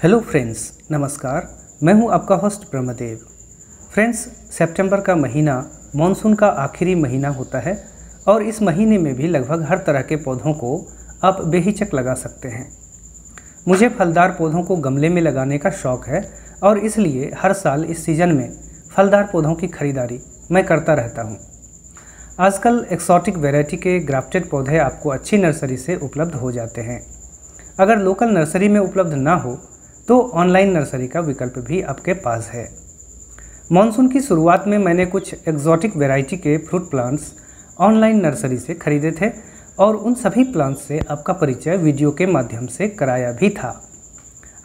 Hello friends, नमस्कार। मैं हूं आपका होस्ट ब्रह्मदेव। फ्रेंड्स, सितंबर का महीना मॉनसून का आखिरी महीना होता है और इस महीने में भी लगभग हर तरह के पौधों को आप बेहिचक लगा सकते हैं। मुझे फलदार पौधों को गमले में लगाने का शौक़ है और इसलिए हर साल इस सीज़न में फलदार पौधों की खरीदारी मैं करता रहता हूं। आजकल एक्सोटिक वैरायटी के ग्राफ्टेड पौधे आपको अच्छी नर्सरी से उपलब्ध हो जाते हैं। अगर लोकल नर्सरी में उपलब्ध ना हो तो ऑनलाइन नर्सरी का विकल्प भी आपके पास है। मॉनसून की शुरुआत में मैंने कुछ एक्सोटिक वैरायटी के फ्रूट प्लांट्स ऑनलाइन नर्सरी से खरीदे थे और उन सभी प्लांट्स से आपका परिचय वीडियो के माध्यम से कराया भी था।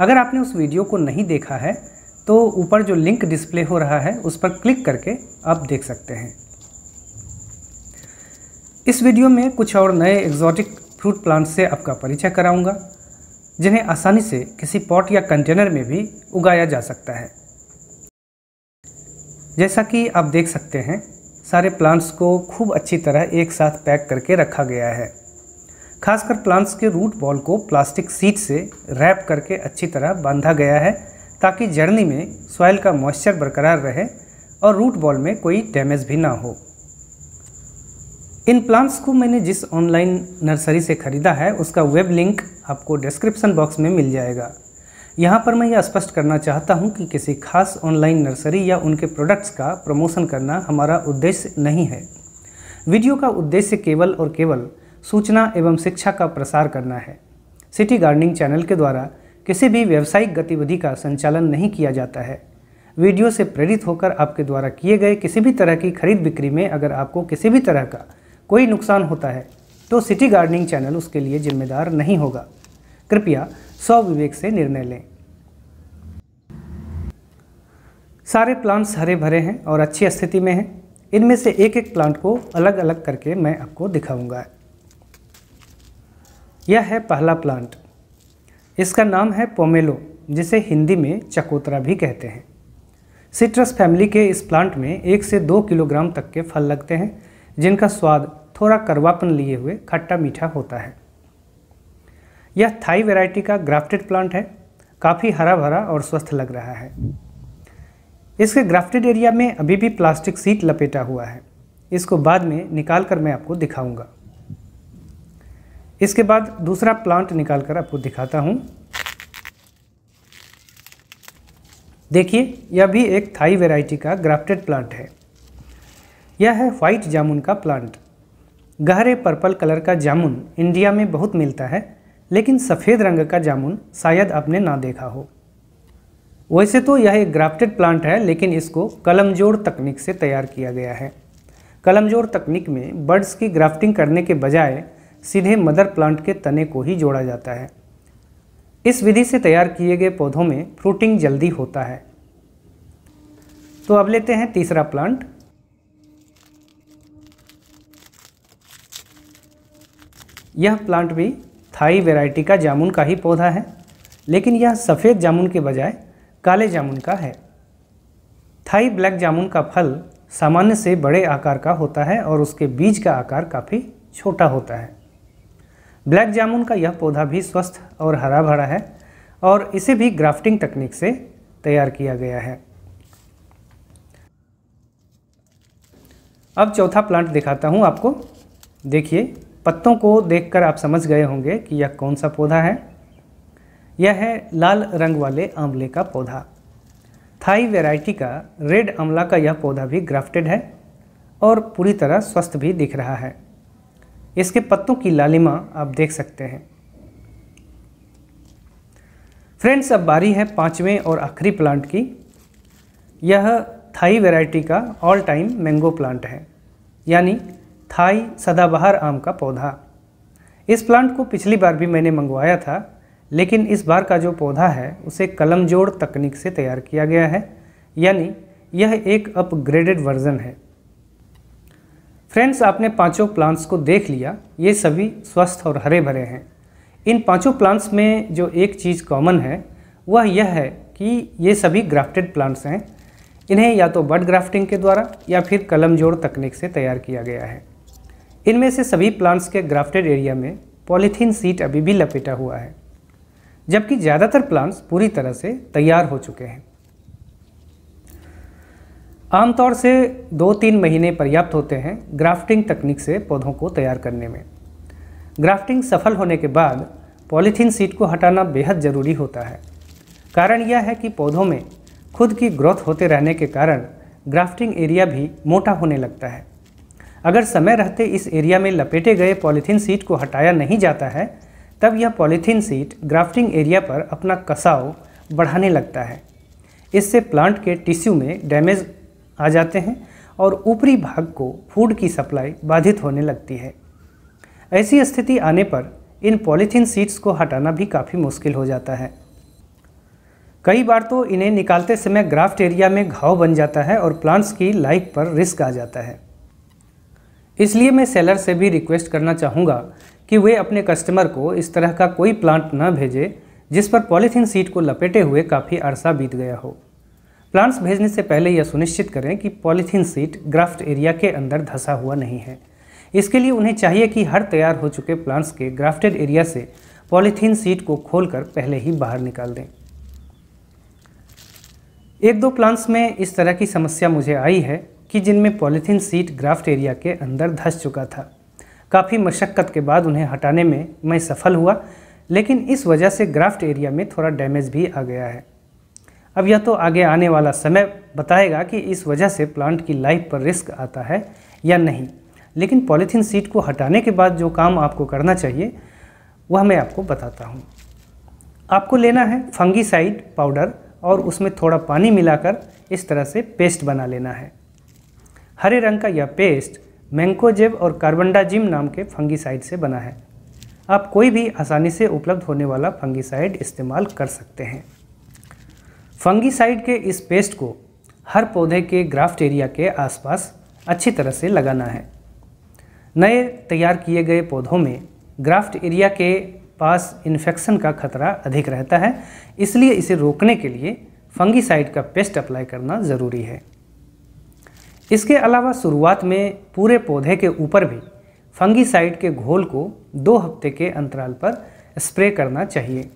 अगर आपने उस वीडियो को नहीं देखा है तो ऊपर जो लिंक डिस्प्ले हो रहा है उस पर क्लिक करके आप देख सकते हैं। इस वीडियो में कुछ और नए एक्सोटिक फ्रूट प्लांट्स से आपका परिचय कराऊंगा जिन्हें आसानी से किसी पॉट या कंटेनर में भी उगाया जा सकता है। जैसा कि आप देख सकते हैं, सारे प्लांट्स को खूब अच्छी तरह एक साथ पैक करके रखा गया है। खासकर प्लांट्स के रूट बॉल को प्लास्टिक शीट से रैप करके अच्छी तरह बांधा गया है ताकि जर्नी में सॉइल का मॉइस्चर बरकरार रहे और रूट बॉल में कोई डैमेज भी ना हो। इन प्लांट्स को मैंने जिस ऑनलाइन नर्सरी से ख़रीदा है उसका वेब लिंक आपको डिस्क्रिप्शन बॉक्स में मिल जाएगा। यहाँ पर मैं यह स्पष्ट करना चाहता हूँ कि किसी खास ऑनलाइन नर्सरी या उनके प्रोडक्ट्स का प्रमोशन करना हमारा उद्देश्य नहीं है। वीडियो का उद्देश्य केवल और केवल सूचना एवं शिक्षा का प्रसार करना है। सिटी गार्डनिंग चैनल के द्वारा किसी भी व्यावसायिक गतिविधि का संचालन नहीं किया जाता है। वीडियो से प्रेरित होकर आपके द्वारा किए गए किसी भी तरह की खरीद बिक्री में अगर आपको किसी भी तरह का कोई नुकसान होता है तो सिटी गार्डनिंग चैनल उसके लिए जिम्मेदार नहीं होगा। कृपया स्वविवेक से निर्णय लें। सारे प्लांट्स हरे भरे हैं और अच्छी स्थिति में हैं। इनमें से एक एक प्लांट को अलग अलग करके मैं आपको दिखाऊंगा। यह है पहला प्लांट। इसका नाम है पोमेलो, जिसे हिंदी में चकोतरा भी कहते हैं। सिट्रस फैमिली के इस प्लांट में 1 से 2 किलोग्राम तक के फल लगते हैं जिनका स्वाद थोड़ा कड़वापन लिए हुए खट्टा मीठा होता है। यह थाई वैरायटी का ग्राफ्टेड प्लांट है। काफ़ी हरा भरा और स्वस्थ लग रहा है। इसके ग्राफ्टेड एरिया में अभी भी प्लास्टिक शीट लपेटा हुआ है। इसको बाद में निकाल कर मैं आपको दिखाऊंगा। इसके बाद दूसरा प्लांट निकाल कर आपको दिखाता हूँ। देखिए, यह भी एक थाई वैरायटी का ग्राफ्टेड प्लांट है। यह है व्हाइट जामुन का प्लांट। गहरे पर्पल कलर का जामुन इंडिया में बहुत मिलता है, लेकिन सफ़ेद रंग का जामुन शायद आपने ना देखा हो। वैसे तो यह एक ग्राफ्टेड प्लांट है, लेकिन इसको कलमजोड़ तकनीक से तैयार किया गया है। कलमजोड़ तकनीक में बर्ड्स की ग्राफ्टिंग करने के बजाय सीधे मदर प्लांट के तने को ही जोड़ा जाता है। इस विधि से तैयार किए गए पौधों में फ्रूटिंग जल्दी होता है। तो अब लेते हैं तीसरा प्लांट। यह प्लांट भी थाई वैरायटी का जामुन का ही पौधा है, लेकिन यह सफ़ेद जामुन के बजाय काले जामुन का है। थाई ब्लैक जामुन का फल सामान्य से बड़े आकार का होता है और उसके बीज का आकार काफ़ी छोटा होता है। ब्लैक जामुन का यह पौधा भी स्वस्थ और हरा भरा है और इसे भी ग्राफ्टिंग तकनीक से तैयार किया गया है। अब चौथा प्लांट दिखाता हूँ आपको। देखिए, पत्तों को देखकर आप समझ गए होंगे कि यह कौन सा पौधा है। यह है लाल रंग वाले आंवले का पौधा। थाई वैरायटी का रेड आंवला का यह पौधा भी ग्राफ्टेड है और पूरी तरह स्वस्थ भी दिख रहा है। इसके पत्तों की लालिमा आप देख सकते हैं। फ्रेंड्स, अब बारी है पांचवें और आखिरी प्लांट की। यह थाई वैरायटी का ऑल टाइम मैंगो प्लांट है, यानी थाई सदाबहार आम का पौधा। इस प्लांट को पिछली बार भी मैंने मंगवाया था, लेकिन इस बार का जो पौधा है उसे कलमजोड़ तकनीक से तैयार किया गया है, यानी यह एक अपग्रेडेड वर्जन है। फ्रेंड्स, आपने पांचों प्लांट्स को देख लिया। ये सभी स्वस्थ और हरे भरे हैं। इन पांचों प्लांट्स में जो एक चीज़ कॉमन है वह यह है कि ये सभी ग्राफ्टेड प्लांट्स हैं। इन्हें या तो बड ग्राफ्टिंग के द्वारा या फिर कलमजोड़ तकनीक से तैयार किया गया है। इनमें से सभी प्लांट्स के ग्राफ्टेड एरिया में पॉलीथीन शीट अभी भी लपेटा हुआ है। जबकि ज़्यादातर प्लांट्स पूरी तरह से तैयार हो चुके हैं। आमतौर से 2-3 महीने पर्याप्त होते हैं ग्राफ्टिंग तकनीक से पौधों को तैयार करने में। ग्राफ्टिंग सफल होने के बाद पॉलीथीन सीट को हटाना बेहद ज़रूरी होता है। कारण यह है कि पौधों में खुद की ग्रोथ होते रहने के कारण ग्राफ्टिंग एरिया भी मोटा होने लगता है। अगर समय रहते इस एरिया में लपेटे गए पॉलीथीन सीट को हटाया नहीं जाता है, तब यह पॉलीथीन सीट ग्राफ्टिंग एरिया पर अपना कसाव बढ़ाने लगता है। इससे प्लांट के टिश्यू में डैमेज आ जाते हैं और ऊपरी भाग को फूड की सप्लाई बाधित होने लगती है। ऐसी स्थिति आने पर इन पॉलीथीन सीट्स को हटाना भी काफ़ी मुश्किल हो जाता है। कई बार तो इन्हें निकालते समय ग्राफ्ट एरिया में घाव बन जाता है और प्लांट्स की लाइफ पर रिस्क आ जाता है। इसलिए मैं सेलर से भी रिक्वेस्ट करना चाहूँगा कि वे अपने कस्टमर को इस तरह का कोई प्लांट न भेजें जिस पर पॉलीथीन सीट को लपेटे हुए काफ़ी अरसा बीत गया हो। प्लांट्स भेजने से पहले यह सुनिश्चित करें कि पॉलीथीन सीट ग्राफ्ट एरिया के अंदर धंसा हुआ नहीं है। इसके लिए उन्हें चाहिए कि हर तैयार हो चुके प्लांट्स के ग्राफ्टेड एरिया से पॉलीथीन सीट को खोलकर पहले ही बाहर निकाल दें। 1-2 प्लांट्स में इस तरह की समस्या मुझे आई है कि जिनमें पॉलीथीन सीट ग्राफ्ट एरिया के अंदर धंस चुका था। काफ़ी मशक्क़त के बाद उन्हें हटाने में मैं सफल हुआ, लेकिन इस वजह से ग्राफ्ट एरिया में थोड़ा डैमेज भी आ गया है। अब यह तो आगे आने वाला समय बताएगा कि इस वजह से प्लांट की लाइफ पर रिस्क आता है या नहीं, लेकिन पॉलीथीन सीट को हटाने के बाद जो काम आपको करना चाहिए वह मैं आपको बताता हूँ। आपको लेना है फंगीसाइड पाउडर और उसमें थोड़ा पानी मिलाकर इस तरह से पेस्ट बना लेना है। हरे रंग का यह पेस्ट मैंकोजेब और कार्बेंडाजिम नाम के फंगीसाइड से बना है। आप कोई भी आसानी से उपलब्ध होने वाला फंगीसाइड इस्तेमाल कर सकते हैं। फंगीसाइड के इस पेस्ट को हर पौधे के ग्राफ्ट एरिया के आसपास अच्छी तरह से लगाना है। नए तैयार किए गए पौधों में ग्राफ्ट एरिया के पास इन्फेक्शन का खतरा अधिक रहता है, इसलिए इसे रोकने के लिए फंगीसाइड का पेस्ट अप्लाई करना ज़रूरी है। इसके अलावा शुरुआत में पूरे पौधे के ऊपर भी फंगीसाइड के घोल को 2 हफ्ते के अंतराल पर स्प्रे करना चाहिए।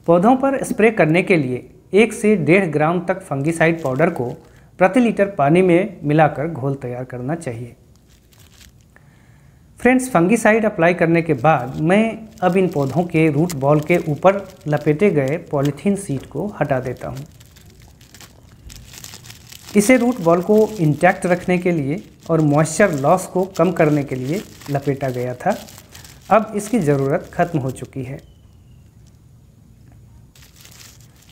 पौधों पर स्प्रे करने के लिए 1 से 1.5 ग्राम तक फंगीसाइड पाउडर को प्रति लीटर पानी में मिलाकर घोल तैयार करना चाहिए। फ्रेंड्स, फंगीसाइड अप्लाई करने के बाद मैं अब इन पौधों के रूट बॉल के ऊपर लपेटे गए पॉलीथीन सीट को हटा देता हूँ। इसे रूट बॉल को इंटैक्ट रखने के लिए और मॉइस्चर लॉस को कम करने के लिए लपेटा गया था। अब इसकी ज़रूरत खत्म हो चुकी है।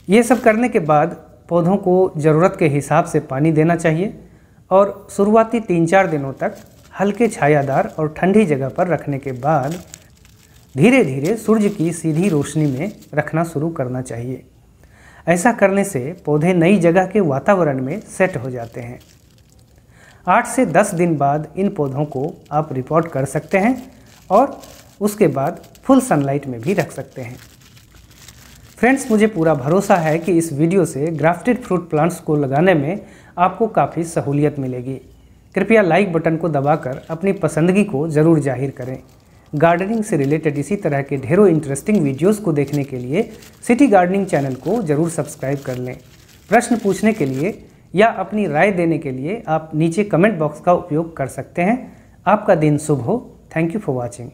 ये सब करने के बाद पौधों को ज़रूरत के हिसाब से पानी देना चाहिए और शुरुआती 3-4 दिनों तक हल्के छायादार और ठंडी जगह पर रखने के बाद धीरे धीरे सूर्य की सीधी रोशनी में रखना शुरू करना चाहिए। ऐसा करने से पौधे नई जगह के वातावरण में सेट हो जाते हैं। 8 से 10 दिन बाद इन पौधों को आप रिपोर्ट कर सकते हैं और उसके बाद फुल सनलाइट में भी रख सकते हैं। फ्रेंड्स, मुझे पूरा भरोसा है कि इस वीडियो से ग्राफ्टेड फ्रूट प्लांट्स को लगाने में आपको काफ़ी सहूलियत मिलेगी। कृपया लाइक बटन को दबाकर अपनी पसंदगी को ज़रूर जाहिर करें। गार्डनिंग से रिलेटेड इसी तरह के ढेरों इंटरेस्टिंग वीडियोस को देखने के लिए सिटी गार्डनिंग चैनल को ज़रूर सब्सक्राइब कर लें। प्रश्न पूछने के लिए या अपनी राय देने के लिए आप नीचे कमेंट बॉक्स का उपयोग कर सकते हैं। आपका दिन शुभ हो। Thank you for watching.